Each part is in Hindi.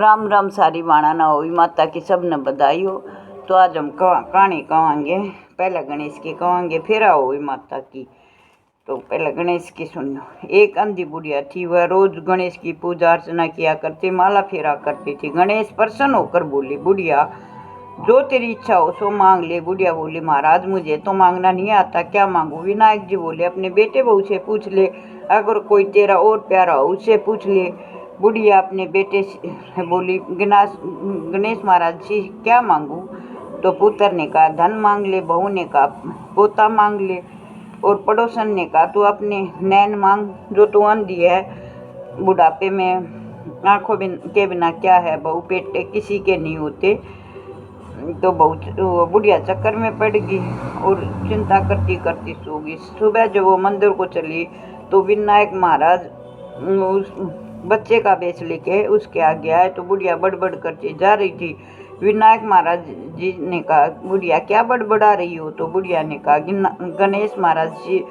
राम राम सारी वाणा ना हुई माता की सब न बधाई हो। तो आज हम कहानी कहेंगे। पहले गणेश की कहेंगे फिर आओ हुई माता की। तो पहले गणेश की सुनो। एक अंधी बुढ़िया थी, वह रोज गणेश की पूजा अर्चना किया करती, माला फेरा करती थी। गणेश प्रसन्न होकर बोली, बुढ़िया जो तेरी इच्छा हो सो मांग ले। बुढ़िया बोली, महाराज मुझे तो मांगना नहीं आता, क्या मांगू। विनायक जी बोले, अपने बेटे बहू से पूछ ले, अगर कोई तेरा और प्यारा हो उससे पूछ ले। बुढ़िया अपने बेटे से बोली, गणेश महाराज से क्या मांगू। तो पुत्र ने कहा धन मांग ले, बहू ने कहा पोता मांग ले, और पड़ोसन ने कहा तू अपने नैन मांग, जो तू अंधी है, बुढ़ापे में आंखों के बिना क्या है। बहू बेटे किसी के नहीं होते। तो बहुत बुढ़िया चक्कर में पड़ गई और चिंता करती करती सो गई। सुबह जब वो मंदिर को चली तो विनायक महाराज उस बच्चे का बेच लेके उसके आगे आए। तो बुढ़िया बड़बड़ करती जा रही थी। विनायक महाराज जी ने कहा, बुढ़िया क्या बड़बड़ा रही हो। तो बुढ़िया ने कहा, गणेश महाराज जी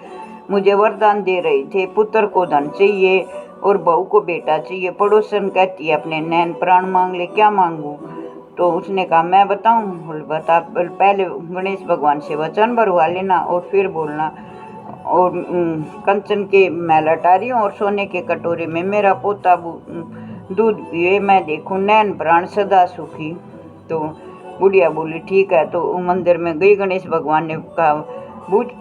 मुझे वरदान दे रहे थे, पुत्र को धन चाहिए और बहू को बेटा चाहिए। पड़ोसन कहती है अपने नैन प्राण मांग ले, क्या मांगू। तो उसने कहा मैं बताऊं, बता। पहले गणेश भगवान से वचन भरवा लेना और फिर बोलना। और कंचन के मैं लटारी हूँ और सोने के कटोरे में मेरा पोता दूध पिए, मैं देखूं नैन प्राण सदा सुखी। तो बुढ़िया बोली ठीक है। तो मंदिर में गई। गणेश भगवान ने कहा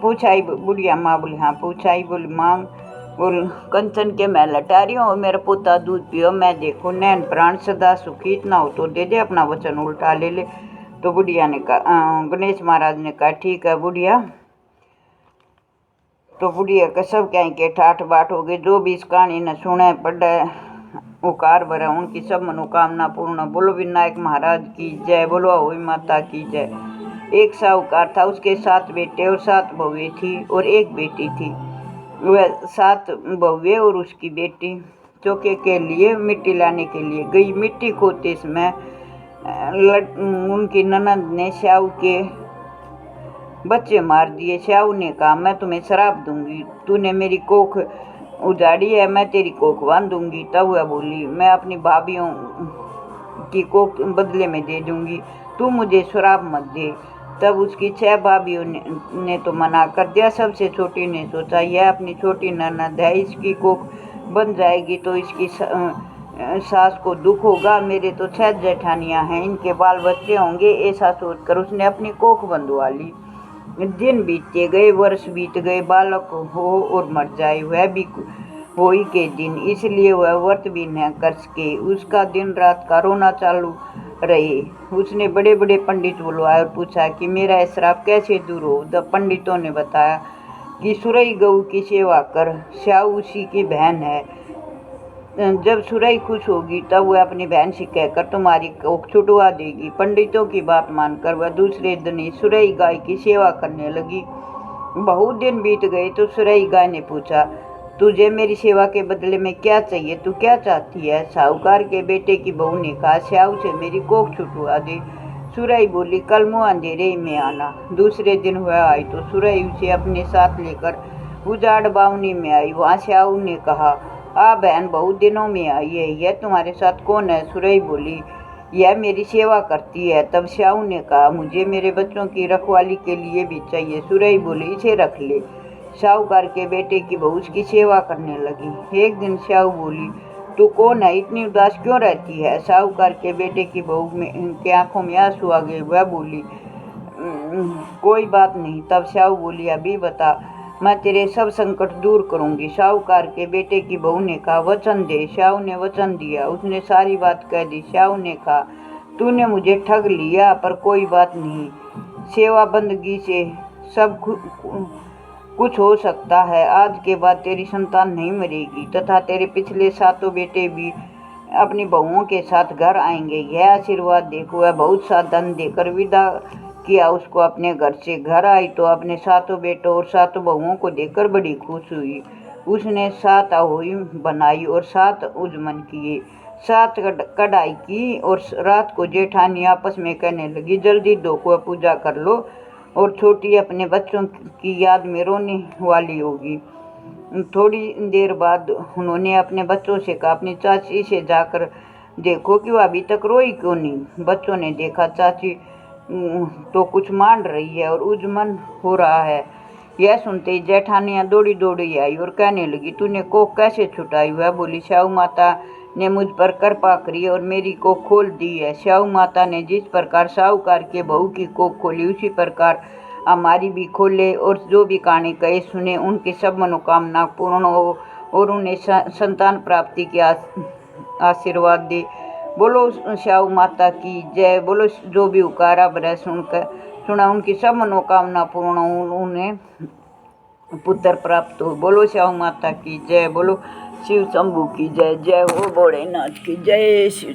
पूछा ही। बुढ़िया माँ बोली हाँ पूछा ही। बोली मांग। बोल कंचन के मैं लटारी हूँ और मेरा पोता दूध पियो, मैं देखो नैन प्राण सदा सुखी। इतना हो तो दे दे, अपना वचन उल्टा ले ले। तो बुढ़िया ने कहा, गणेश महाराज ने कहा ठीक है बुढ़िया। तो बुढ़िया का सब क्या के ठाठ बाट हो गए। जो भी इस कहानी न सुने पढ़े उकार भरे उनकी सब मनोकामना पूर्ण। बोलो विनायक महाराज की जय, बोलो हुई माता की जय। एक साहूकार था, उसके 7 बेटे और 7 बहुएं थी और एक बेटी थी। वह 7 बहुएं और उसकी बेटी चौके के लिए मिट्टी लाने के लिए गई। मिट्टी खोदते समय उनकी ननद ने श्याऊ के बच्चे मार दिए। श्याऊ ने कहा मैं तुम्हें श्राप दूंगी, तूने मेरी कोख उजाड़ी है, मैं तेरी कोख बांध दूंगी। तब वह बोली मैं अपनी भाभीियों की कोख बदले में दे दूंगी, तू मुझे श्राप मत दे। तब उसकी 6 भाभीियों ने तो मना कर दिया। सबसे छोटी ने सोचा यह अपनी छोटी ननद है, इसकी कोख बन जाएगी तो इसकी सास को दुख होगा। मेरे तो 6 जेठानियां हैं, इनके बाल बच्चे होंगे। ऐसा सोचकर उसने अपनी कोख बंधवा ली। दिन बीतते गए, वर्ष बीत गए, बालक हो और मर जाए वह भी होई के दिन, इसलिए वह व्रत भी न कर सके। उसका दिन रात का रोना चालू रहे। उसने बड़े बड़े पंडित बुलवाए और पूछा कि मेरा श्राप कैसे दूर हो। पंडितों ने बताया कि सुरई गऊ की सेवा कर, श्याऊ उसी की बहन है। जब सुरई खुश होगी तब वह अपनी बहन से कहकर तुम्हारी कोख छुटवा देगी। पंडितों की बात मानकर वह दूसरे दिन ही सुरई गाय की सेवा करने लगी। बहुत दिन बीत गए तो सुरई गाय ने पूछा, तुझे मेरी सेवा के बदले में क्या चाहिए, तू क्या चाहती है। साहूकार के बेटे की बहू ने कहा श्याऊ से मेरी कोख छुटवा दे। सुरई बोली कल मुँह अंधेरे में आना। दूसरे दिन वह आई तो सुरई उसे अपने साथ लेकर उजाड़ बावनी में आई। वहाँ श्याऊ ने कहा बहन बहुत दिनों में आई है, यह तुम्हारे साथ कौन है। सुरई बोली यह मेरी सेवा करती है। तब श्याऊ ने कहा मुझे मेरे बच्चों की रखवाली के लिए भी चाहिए। सुरई बोली इसे रख ले। साहूकार के बेटे की बहू उसकी सेवा करने लगी। एक दिन श्याऊ बोली तू कौन है, इतनी उदास क्यों रहती है। साहूकार के बेटे की बहू के आंखों में आंसू आ गए। वह बोली कोई बात नहीं। तब श्याऊ बोली अभी बता, मैं तेरे सब संकट दूर करूंगी। साहूकार के बेटे की बहू ने कहा वचन दे। श्याऊ ने वचन दिया। उसने सारी बात कह दी। श्याऊ ने कहा तूने मुझे ठग लिया, पर कोई बात नहीं, सेवा बंदगी से सब कुछ हो सकता है। आज के बाद तेरी संतान नहीं मरेगी तथा तेरे पिछले 7 बेटे भी अपनी बहुओं के साथ घर आएंगे। यह आशीर्वाद देखो। वह बहुत सा धन देकर विदा किया। उसको अपने घर से घर आई तो अपने 7 बेटों और 7 बहुओं को देखकर बड़ी खुश हुई। उसने 7 अहोई बनाई और 7 उजमन किए, 7 कढ़ाई की। और रात को जेठानी आपस में कहने लगी जल्दी दो को पूजा कर लो और छोटी अपने बच्चों की याद में रोने वाली होगी। थोड़ी देर बाद उन्होंने अपने बच्चों से कहा अपनी चाची से जाकर देखो कि वह अभी तक रोई क्यों नहीं। बच्चों ने देखा चाची तो कुछ मान रही है और उजमन हो रहा है। यह सुनते ही जेठानियाँ दौड़ी दौड़ी आई और कहने लगी, तूने कोख कैसे छुटाई? वह बोली, श्याऊ माता ने मुझ पर कृपा करी और मेरी कोख खोल दी है। श्याऊ माता ने जिस प्रकार साहूकार के बहू की कोख खोली, उसी प्रकार हमारी भी खोले और जो भी कहानी कहे सुने, उनकी सब मनोकामना पूर्ण हो और उन्हें संतान प्राप्ति के आशीर्वाद दे। बोलो श्याऊ माता की जय। बोलो जो भी उकारा बरह सुना उनकी सब मनोकामना पूर्ण हो, उन्हें पुत्र प्राप्त हो। बोलो श्याऊ माता की जय। बोलो शिव शंभू की जय। जय हो भोलेनाथ की जय। शिव